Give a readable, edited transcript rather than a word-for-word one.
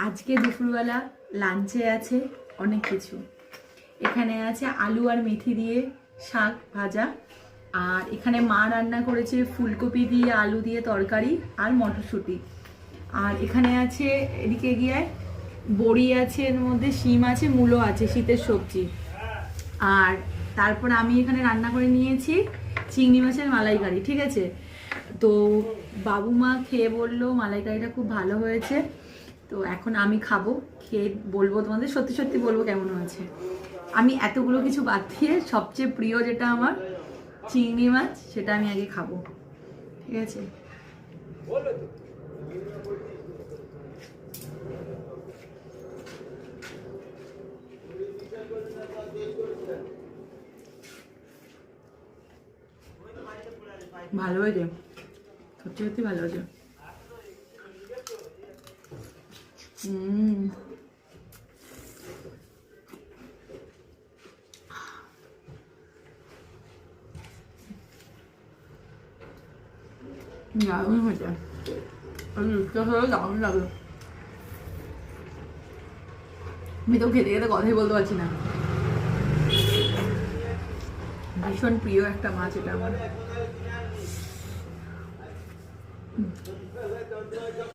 আজকে দুপুরবেলা লাঞ্চে আছে অনেক কিছু। এখানে আছে আলু আর মেথি দিয়ে শাক ভাজা, আর এখানে মা রান্না করেছে ফুলকপি দিয়ে আলু দিয়ে তরকারি আর মটরশুঁটি। আর এখানে আছে এদিকে গিয়ে বড়ি আছে, এর মধ্যে শিম আছে, মূলো আছে, শীতের সবজি। আর তারপর আমি এখানে রান্না করে নিয়েছি চিংড়ি মাছের মালাইকারি। ঠিক আছে, তো বাবু মা খেয়ে বললো মালাইকারিটা খুব ভালো হয়েছে। তো এখন আমি খাবো, খেয়ে বলবো তোমাদের, সত্যি সত্যি বলবো কেমন হয়েছে। আমি এতগুলো কিছু বাদ দিয়ে সবচেয়ে প্রিয় যেটা আমার চিংড়ি মাছ, সেটা আমি আগে খাবো। ঠিক আছে, ভালো হয়েছে, সত্যি সত্যি ভালো হয়েছে। দারুণ হয়েছে, দারুণ লাগলো। আমি তো খেতে খেতে কথাই বলতে পারছি না। ভীষণ প্রিয় একটা মাছ এটা আমার।